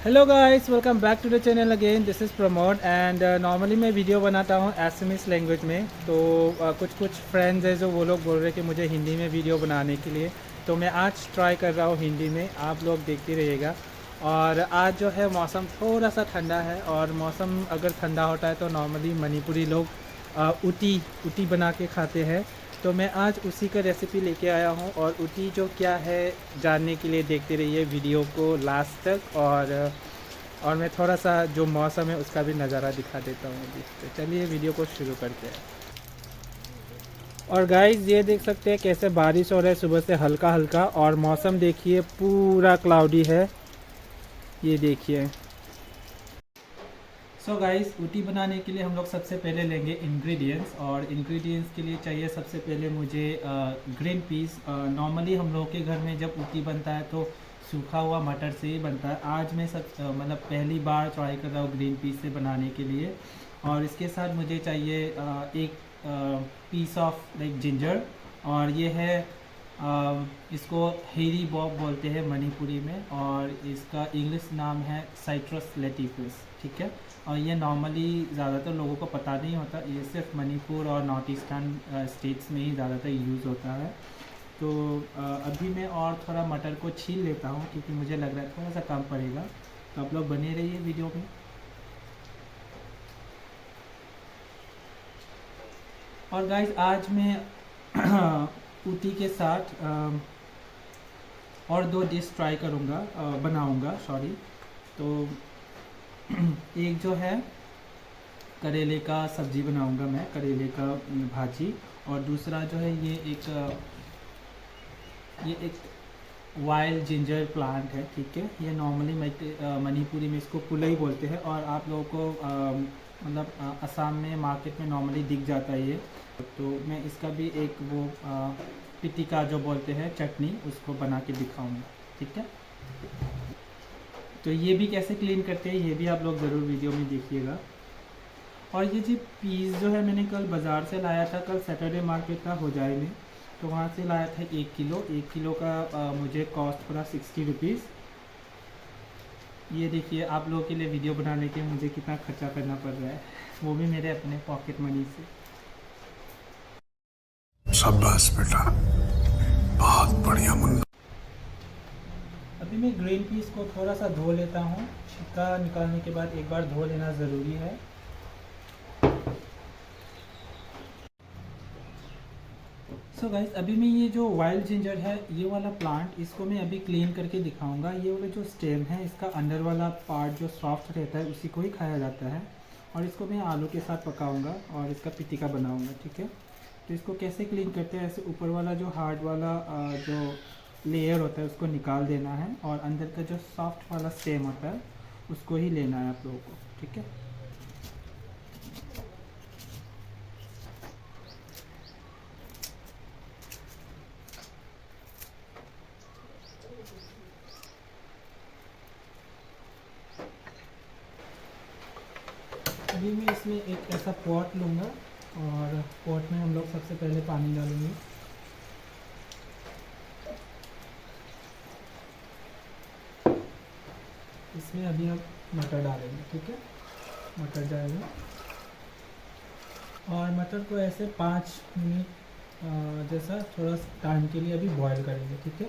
Hello guys, welcome back to the channel again. This is Pramod and normally मैं video बनाता हूँ SMS language में। तो कुछ फ्रेंड्स हैं जो वो लोग बोल रहे हैं कि मुझे हिंदी में वीडियो बनाने के लिए, तो मैं आज ट्राई कर रहा हूँ हिंदी में। आप लोग देखते रहिएगा। और आज जो है मौसम थोड़ा सा ठंडा है, और मौसम अगर ठंडा होता है तो नॉर्मली मणिपुरी लोग उटी उटी बना के खाते हैं। तो मैं आज उसी का रेसिपी लेके आया हूँ, और उटी जो क्या है जानने के लिए देखते रहिए वीडियो को लास्ट तक। और मैं थोड़ा सा जो मौसम है उसका भी नज़ारा दिखा देता हूँ अभी। तो चलिए वीडियो को शुरू करते हैं। और गाइस ये देख सकते हैं कैसे बारिश हो रहा है सुबह से हल्का हल्का, और मौसम देखिए पूरा क्लाउडी है, ये देखिए। सो गाइस, ऊटी बनाने के लिए हम लोग सबसे पहले लेंगे इंग्रेडिएंट्स। और इंग्रेडिएंट्स के लिए चाहिए सबसे पहले मुझे ग्रीन पीस। नॉर्मली हम लोग के घर में जब ऊटी बनता है तो सूखा हुआ मटर से ही बनता है। आज मैं मतलब पहली बार ट्राई कर रहा हूँ ग्रीन पीस से बनाने के लिए। और इसके साथ मुझे चाहिए एक पीस ऑफ लाइक जिंजर। और ये है इसको हेरी बॉब बोलते हैं मणिपुरी में, और इसका इंग्लिश नाम है साइट्रस लेटिफस, ठीक है। और ये नॉर्मली ज़्यादातर लोगों को पता नहीं होता, ये सिर्फ मणिपुर और नॉर्थ ईस्टर्न स्टेट्स में ही ज़्यादातर यूज़ होता है। तो अभी मैं और थोड़ा मटर को छील लेता हूँ क्योंकि मुझे लग रहा है थोड़ा सा कम पड़ेगा। तो आप लोग बने रहिए वीडियो में। और गाइस आज मैं ऊटी के साथ और दो डिश ट्राई करूँगा, बनाऊँगा सॉरी। तो एक जो है करेले का सब्जी बनाऊँगा मैं, करेले का भाजी। और दूसरा जो है ये एक वाइल्ड जिंजर प्लांट है, ठीक है। ये नॉर्मली मणिपुरी में इसको पुलई बोलते हैं, और आप लोगों को मतलब असम में मार्केट में नॉर्मली दिख जाता है ये। तो मैं इसका भी एक वो पिटिका जो बोलते हैं चटनी, उसको बना के दिखाऊंगा, ठीक है। तो ये भी कैसे क्लीन करते हैं ये भी आप लोग ज़रूर वीडियो में देखिएगा। और ये जी पीस जो है मैंने कल बाज़ार से लाया था, कल सैटरडे मार्केट था होजाई में। तो वहाँ से लाया था 1 किलो का मुझे कॉस्ट पड़ा 60 रुपीज़। ये देखिए आप लोगों के लिए वीडियो बनाने के मुझे कितना खर्चा करना पड़ रहा है, वो भी मेरे अपने पॉकेट मनी से। शाबाश बेटा, बहुत बढ़िया मुन्ना। अभी मैं ग्रीन पीस को थोड़ा सा धो लेता हूँ। छिलका निकालने के बाद एक बार धो लेना ज़रूरी है। सो गाइस, अभी मैं ये जो वाइल्ड जिंजर है ये वाला प्लांट, इसको मैं अभी क्लीन करके दिखाऊंगा। ये वाला जो स्टेम है इसका अंदर वाला पार्ट जो सॉफ्ट रहता है उसी को ही खाया जाता है। और इसको मैं आलू के साथ पकाऊंगा और इसका पिटिका बनाऊंगा, ठीक है। तो इसको कैसे क्लीन करते हैं, ऐसे ऊपर वाला जो हार्ड वाला जो लेयर होता है उसको निकाल देना है, और अंदर का जो सॉफ्ट वाला स्टेम होता है उसको ही लेना है आप लोगों को, ठीक है। अभी मैं इसमें एक ऐसा पॉट लूँगा, और पॉट में हम लोग सबसे पहले पानी डालेंगे। इसमें अभी हम मटर डालेंगे, ठीक है। मटर जाएगा, और मटर को ऐसे 5 मिनट जैसा थोड़ा टाइम के लिए अभी बॉईल करेंगे, ठीक है।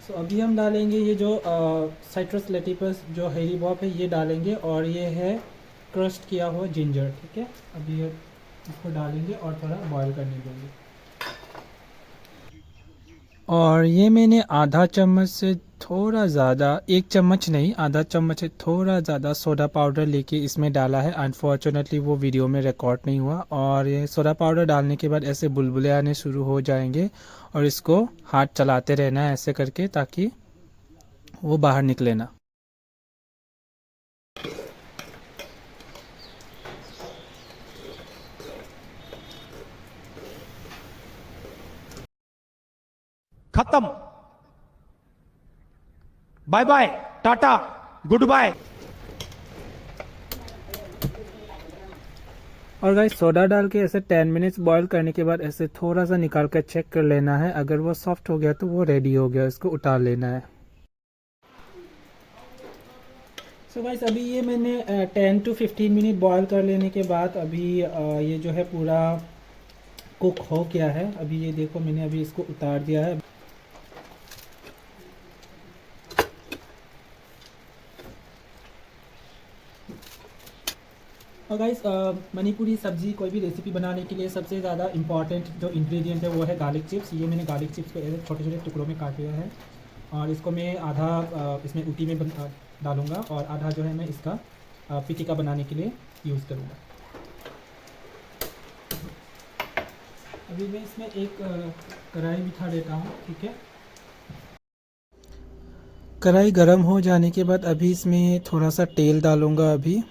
सो अभी हम डालेंगे ये जो साइट्रस लेटिपस जो हेरी बॉब है ये डालेंगे, और ये है क्रस्ट किया हुआ जिंजर, ठीक है। अभी इसको डालेंगे और थोड़ा बॉईल करने देंगे। और ये मैंने आधा चम्मच से थोड़ा ज़्यादा, 1 चम्मच नहीं आधा चम्मच से थोड़ा ज़्यादा सोडा पाउडर लेके इसमें डाला है। अनफॉर्चुनेटली वो वीडियो में रिकॉर्ड नहीं हुआ। और ये सोडा पाउडर डालने के बाद ऐसे बुलबुले आने शुरू हो जाएंगे, और इसको हाथ चलाते रहना है ऐसे करके ताकि वो बाहर निकले ना। खत्म। Bye bye, tata, good bye. और गाइस सोडा डाल के ऐसे 10 मिनट्स बॉईल करने के बाद ऐसे थोड़ा सा निकाल कर चेक कर लेना है। अगर वो सॉफ्ट हो गया तो वो रेडी हो गया, इसको उतार लेना है। सो गाइस अभी ये मैंने 10 to 15 मिनट बॉयल कर लेने के बाद अभी ये जो है पूरा कुक हो गया है। अभी ये देखो मैंने अभी इसको उतार दिया है। और गाइस मणिपुरी सब्ज़ी कोई भी रेसिपी बनाने के लिए सबसे ज़्यादा इम्पॉर्टेंट जो इंग्रेडिएंट है वो है गार्लिक चिप्स। ये मैंने गार्लिक चिप्स को ऐसे छोटे छोटे टुकड़ों में काट लिया है और इसको मैं आधा इसमें उटी में डालूँगा और आधा जो है मैं इसका पिटिका बनाने के लिए यूज़ करूँगा। अभी मैं इसमें एक कढ़ाई बिठा देता हूँ, ठीक है। कढ़ाई गर्म हो जाने के बाद अभी इसमें थोड़ा सा तेल डालूँगा। अभी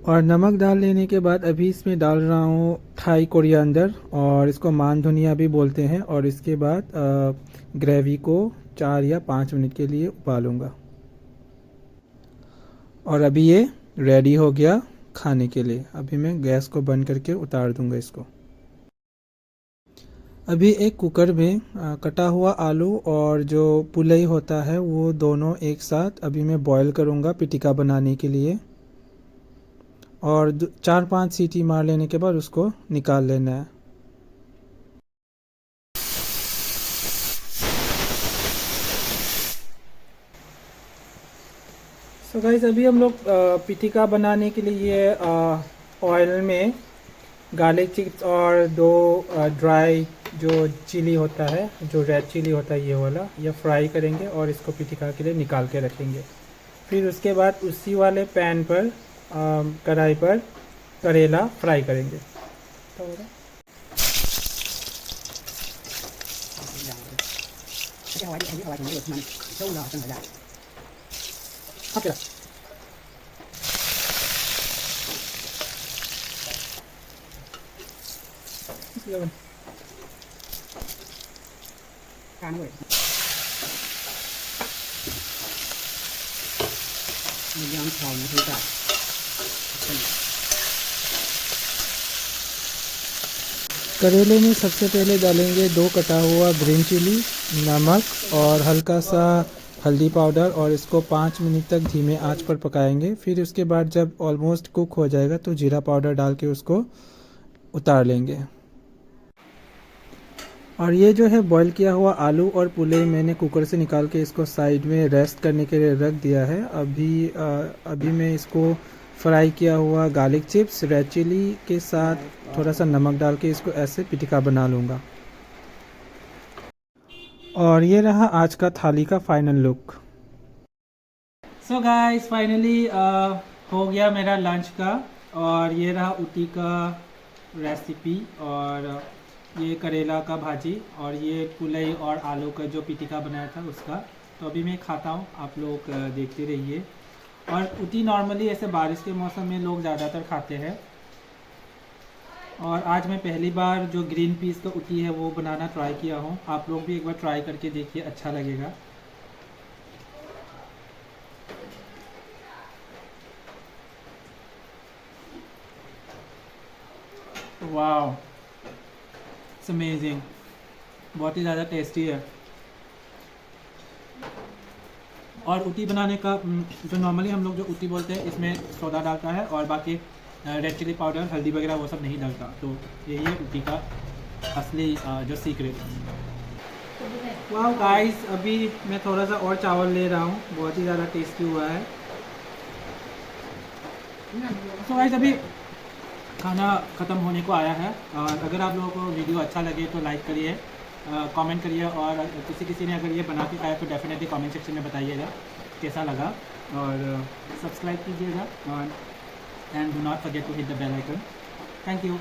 और नमक डाल लेने के बाद अभी इसमें डाल रहा हूँ थाई कोरिएंडर और इसको मान धनिया भी बोलते हैं। और इसके बाद ग्रेवी को 4 या 5 मिनट के लिए उबालूंगा। और अभी ये रेडी हो गया खाने के लिए। अभी मैं गैस को बंद करके उतार दूंगा इसको। अभी एक कुकर में कटा हुआ आलू और जो पुलई होता है वो दोनों एक साथ अभी मैं बॉईल करूंगा पिटिका बनाने के लिए। और 4-5 सीटी मार लेने के बाद उसको निकाल लेना है। सो गाइस अभी हम लोग पिटिका बनाने के लिए ऑयल में गार्लिक चिप्स और 2 ड्राई जो चिली होता है, जो रेड चिली होता है ये वाला, ये फ्राई करेंगे और इसको पिटिका के लिए निकाल के रखेंगे। फिर उसके बाद उसी वाले पैन पर कढ़ाई पर करेला फ्राई करेंगे। करेले में सबसे पहले डालेंगे 2 कटा हुआ ग्रीन चिली, नमक और हल्का सा हल्दी पाउडर और इसको 5 मिनट तक धीमे आंच पर पकाएंगे। फिर उसके बाद जब ऑलमोस्ट कुक हो जाएगा तो जीरा पाउडर डाल के उसको उतार लेंगे। और ये जो है बॉईल किया हुआ आलू और पुलई मैंने कुकर से निकाल के इसको साइड में रेस्ट करने के लिए रख दिया है। अभी मैं इसको फ्राई किया हुआ गार्लिक चिप्स, रेड चिली के साथ थोड़ा सा नमक डाल के इसको ऐसे पिटिका बना लूँगा। और ये रहा आज का थाली का final look. So guys finally हो गया मेरा लंच का। और ये रहा उटी का रेसिपी और ये करेला का भाजी और ये पुलई और आलू का जो पिटिका बनाया था उसका। तो अभी मैं खाता हूँ, आप लोग देखते रहिए। और उटी नॉर्मली ऐसे बारिश के मौसम में लोग ज़्यादातर खाते हैं। और आज मैं पहली बार जो ग्रीन पीस का उटी है वो बनाना ट्राई किया हूँ। आप लोग भी एक बार ट्राई करके देखिए, अच्छा लगेगा। वाओ, इट्स अमेजिंग, बहुत ही ज़्यादा टेस्टी है। और उटी बनाने का जो नॉर्मली हम लोग जो उटी बोलते हैं इसमें सोडा डालता है और बाकी रेड चिली पाउडर, हल्दी वगैरह वो सब नहीं डालता। तो यही है उटी का असली जो सीक्रेट। वाह गाइस, अभी मैं थोड़ा सा और चावल ले रहा हूँ, बहुत ही ज़्यादा टेस्टी हुआ है। सो गाइस अभी खाना ख़त्म होने को आया है, और अगर आप लोगों को वीडियो अच्छा लगे तो लाइक करिए, कमेंट करिए, और किसी ने अगर ये बना के खाया तो डेफिनेटली कमेंट सेक्शन में बताइएगा कैसा लगा, और सब्सक्राइब कीजिएगा, और and do not forget to hit the bell icon. Thank you.